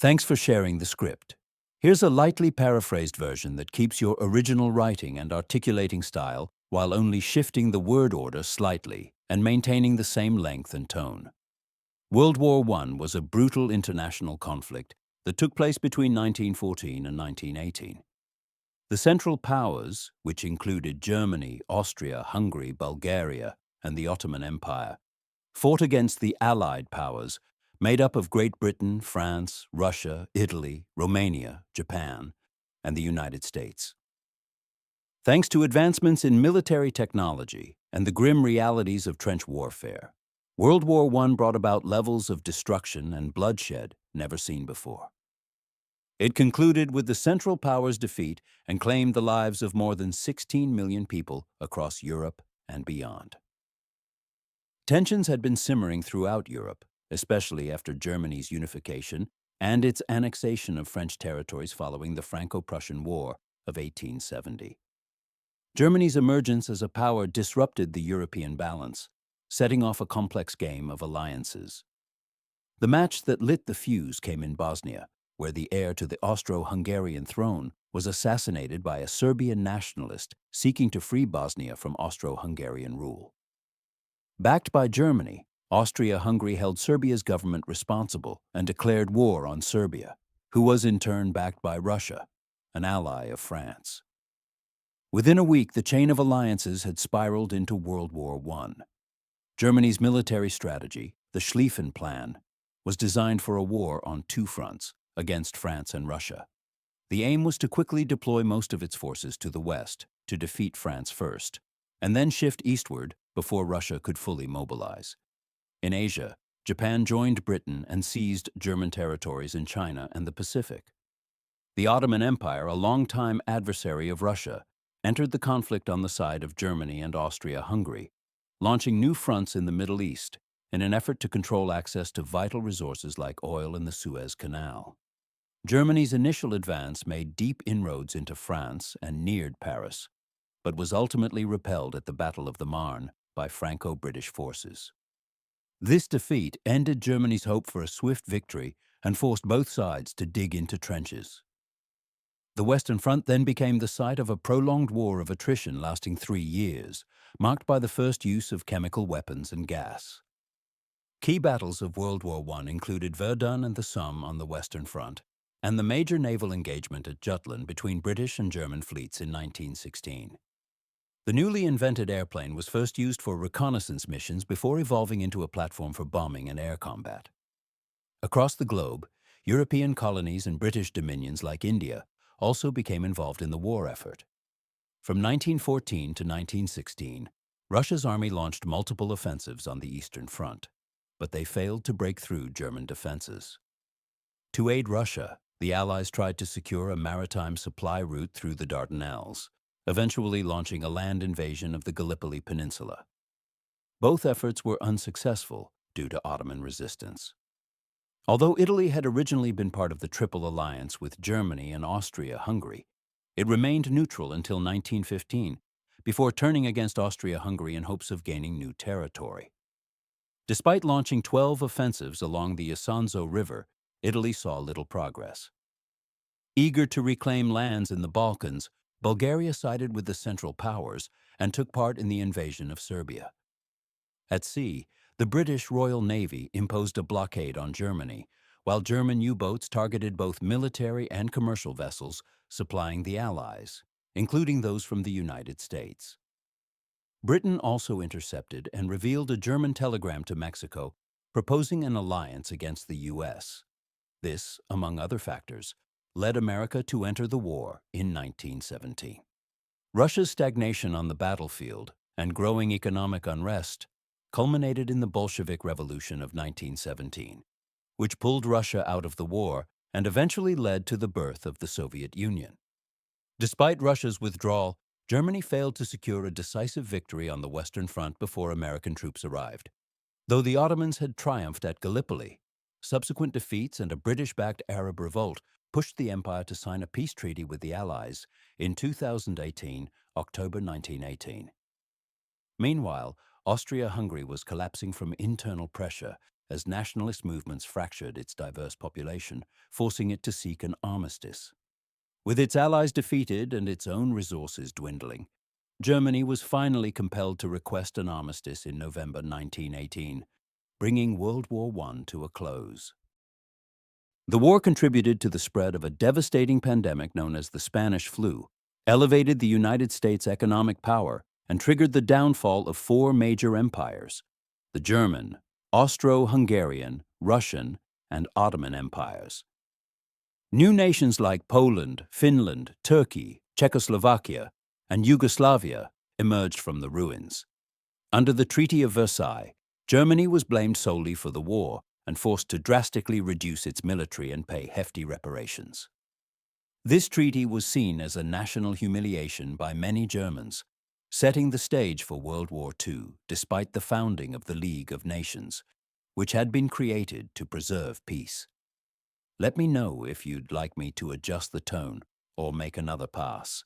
Thanks for sharing the script. Here's a lightly paraphrased version that keeps your original writing and articulating style while only shifting the word order slightly and maintaining the same length and tone. World War I was a brutal international conflict that took place between 1914 and 1918. The Central Powers, which included Germany, Austria, Hungary, Bulgaria, and the Ottoman Empire, fought against the Allied powers made up of Great Britain, France, Russia, Italy, Romania, Japan, and the United States. Thanks to advancements in military technology and the grim realities of trench warfare, World War I brought about levels of destruction and bloodshed never seen before. It concluded with the Central Powers' defeat and claimed the lives of more than 16 million people across Europe and beyond. Tensions had been simmering throughout Europe, especially after Germany's unification and its annexation of French territories following the Franco-Prussian War of 1870. Germany's emergence as a power disrupted the European balance, setting off a complex game of alliances. The match that lit the fuse came in Bosnia, where the heir to the Austro-Hungarian throne was assassinated by a Serbian nationalist seeking to free Bosnia from Austro-Hungarian rule. Backed by Germany, Austria-Hungary held Serbia's government responsible and declared war on Serbia, who was in turn backed by Russia, an ally of France. Within a week, the chain of alliances had spiraled into World War I. Germany's military strategy, the Schlieffen Plan, was designed for a war on two fronts against France and Russia. The aim was to quickly deploy most of its forces to the west to defeat France first, and then shift eastward before Russia could fully mobilize. In Asia, Japan joined Britain and seized German territories in China and the Pacific. The Ottoman Empire, a longtime adversary of Russia, entered the conflict on the side of Germany and Austria-Hungary, launching new fronts in the Middle East in an effort to control access to vital resources like oil in the Suez Canal. Germany's initial advance made deep inroads into France and neared Paris, but was ultimately repelled at the Battle of the Marne by Franco-British forces. This defeat ended Germany's hope for a swift victory and forced both sides to dig into trenches. The Western Front then became the site of a prolonged war of attrition lasting 3 years, marked by the first use of chemical weapons and gas. Key battles of World War I included Verdun and the Somme on the Western Front, and the major naval engagement at Jutland between British and German fleets in 1916. The newly invented airplane was first used for reconnaissance missions before evolving into a platform for bombing and air combat. Across the globe, European colonies and British dominions like India also became involved in the war effort. From 1914 to 1916, Russia's army launched multiple offensives on the Eastern Front, but they failed to break through German defenses. To aid Russia, the Allies tried to secure a maritime supply route through the Dardanelles, eventually launching a land invasion of the Gallipoli Peninsula. Both efforts were unsuccessful due to Ottoman resistance. Although Italy had originally been part of the Triple Alliance with Germany and Austria-Hungary, it remained neutral until 1915, before turning against Austria-Hungary in hopes of gaining new territory. Despite launching 12 offensives along the Isonzo River, Italy saw little progress. Eager to reclaim lands in the Balkans, Bulgaria sided with the Central Powers and took part in the invasion of Serbia. At sea, the British Royal Navy imposed a blockade on Germany, while German U-boats targeted both military and commercial vessels supplying the Allies, including those from the United States. Britain also intercepted and revealed a German telegram to Mexico proposing an alliance against the U.S. This, among other factors, led America to enter the war in 1917. Russia's stagnation on the battlefield and growing economic unrest culminated in the Bolshevik Revolution of 1917, which pulled Russia out of the war and eventually led to the birth of the Soviet Union. Despite Russia's withdrawal, Germany failed to secure a decisive victory on the Western Front before American troops arrived. Though the Ottomans had triumphed at Gallipoli, subsequent defeats and a British-backed Arab revolt pushed the empire to sign a peace treaty with the Allies in 2018, October 1918. Meanwhile, Austria-Hungary was collapsing from internal pressure as nationalist movements fractured its diverse population, forcing it to seek an armistice. With its allies defeated and its own resources dwindling, Germany was finally compelled to request an armistice in November 1918, bringing World War I to a close. The war contributed to the spread of a devastating pandemic known as the Spanish flu, elevated the United States' economic power, and triggered the downfall of four major empires: the German, Austro-Hungarian, Russian, and Ottoman empires. New nations like Poland, Finland, Turkey, Czechoslovakia, and Yugoslavia emerged from the ruins. Under the Treaty of Versailles, Germany was blamed solely for the war and forced to drastically reduce its military and pay hefty reparations. This treaty was seen as a national humiliation by many Germans, setting the stage for World War II despite the founding of the League of Nations, which had been created to preserve peace. Let me know if you'd like me to adjust the tone or make another pass.